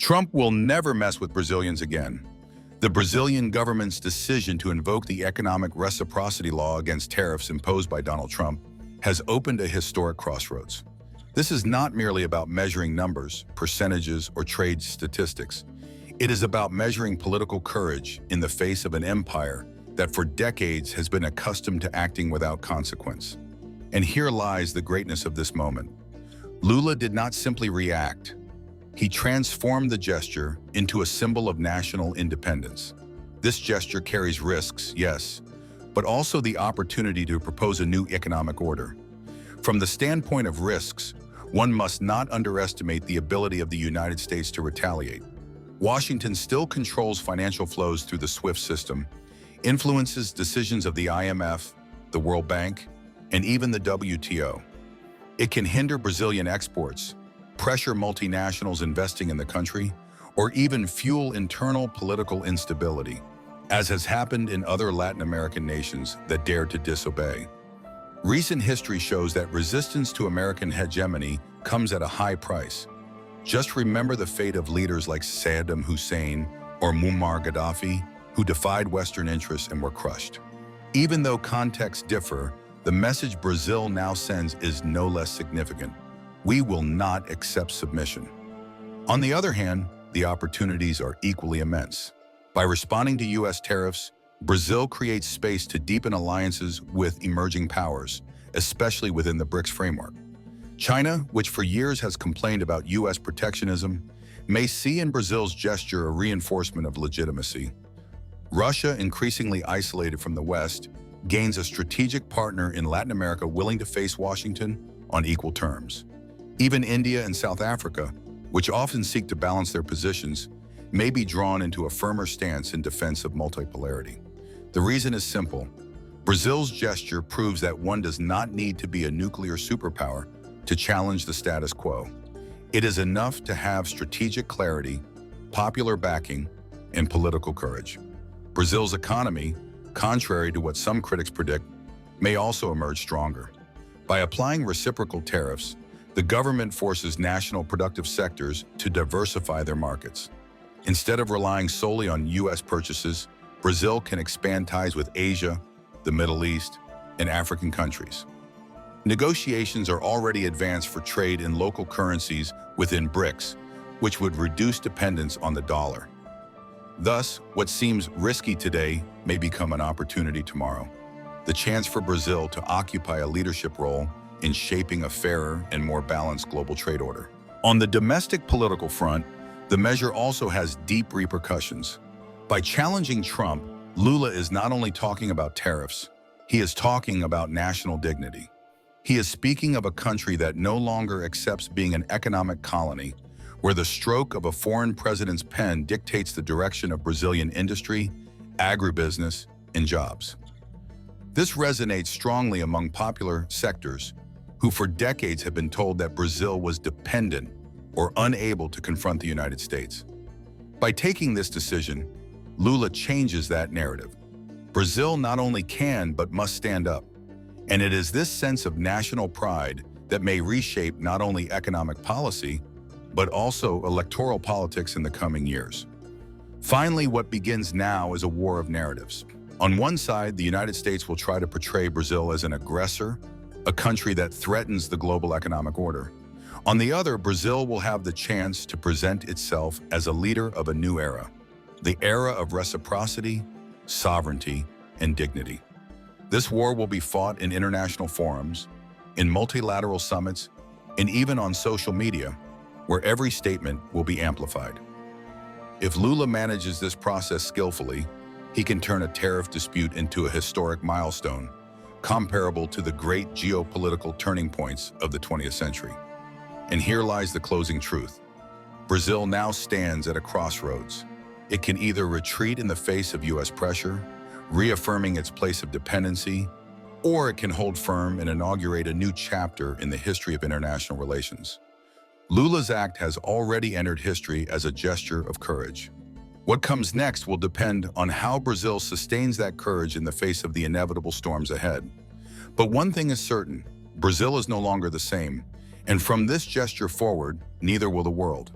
Trump will never mess with Brazilians again. The Brazilian government's decision to invoke the economic reciprocity law against tariffs imposed by Donald Trump has opened a historic crossroads. This is not merely about measuring numbers, percentages, or trade statistics. It is about measuring political courage in the face of an empire that for decades has been accustomed to acting without consequence. And here lies the greatness of this moment. Lula did not simply react. He transformed the gesture into a symbol of national independence. This gesture carries risks, yes, but also the opportunity to propose a new economic order. From the standpoint of risks, one must not underestimate the ability of the United States to retaliate. Washington still controls financial flows through the SWIFT system, influences decisions of the IMF, the World Bank, and even the WTO. It can hinder Brazilian exports, pressure multinationals investing in the country, or even fuel internal political instability, as has happened in other Latin American nations that dared to disobey. Recent history shows that resistance to American hegemony comes at a high price. Just remember the fate of leaders like Saddam Hussein or Muammar Gaddafi, who defied Western interests and were crushed. Even though contexts differ, the message Brazil now sends is no less significant. We will not accept submission. On the other hand, the opportunities are equally immense. By responding to U.S. tariffs, Brazil creates space to deepen alliances with emerging powers, especially within the BRICS framework. China, which for years has complained about U.S. protectionism, may see in Brazil's gesture a reinforcement of legitimacy. Russia, increasingly isolated from the West, gains a strategic partner in Latin America willing to face Washington on equal terms. Even India and South Africa, which often seek to balance their positions, may be drawn into a firmer stance in defense of multipolarity. The reason is simple. Brazil's gesture proves that one does not need to be a nuclear superpower to challenge the status quo. It is enough to have strategic clarity, popular backing, and political courage. Brazil's economy, contrary to what some critics predict, may also emerge stronger. By applying reciprocal tariffs, the government forces national productive sectors to diversify their markets. Instead of relying solely on U.S. purchases, Brazil can expand ties with Asia, the Middle East, and African countries. Negotiations are already advanced for trade in local currencies within BRICS, which would reduce dependence on the dollar. Thus, what seems risky today may become an opportunity tomorrow. The chance for Brazil to occupy a leadership role in shaping a fairer and more balanced global trade order. On the domestic political front, the measure also has deep repercussions. By challenging Trump, Lula is not only talking about tariffs, he is talking about national dignity. He is speaking of a country that no longer accepts being an economic colony, where the stroke of a foreign president's pen dictates the direction of Brazilian industry, agribusiness, and jobs. This resonates strongly among popular sectors who for decades have been told that Brazil was dependent or unable to confront the United States. By taking this decision, Lula changes that narrative. Brazil not only can but must stand up. And it is this sense of national pride that may reshape not only economic policy, but also electoral politics in the coming years. Finally, what begins now is a war of narratives. On one side, the United States will try to portray Brazil as an aggressor, a country that threatens the global economic order. On the other, Brazil will have the chance to present itself as a leader of a new era, the era of reciprocity, sovereignty, and dignity. This war will be fought in international forums, in multilateral summits, and even on social media, where every statement will be amplified. If Lula manages this process skillfully, he can turn a tariff dispute into a historic milestone, comparable to the great geopolitical turning points of the 20th century. And here lies the closing truth. Brazil now stands at a crossroads. It can either retreat in the face of U.S. pressure, reaffirming its place of dependency, or it can hold firm and inaugurate a new chapter in the history of international relations. Lula's act has already entered history as a gesture of courage. What comes next will depend on how Brazil sustains that courage in the face of the inevitable storms ahead. But one thing is certain, Brazil is no longer the same, and from this gesture forward, neither will the world.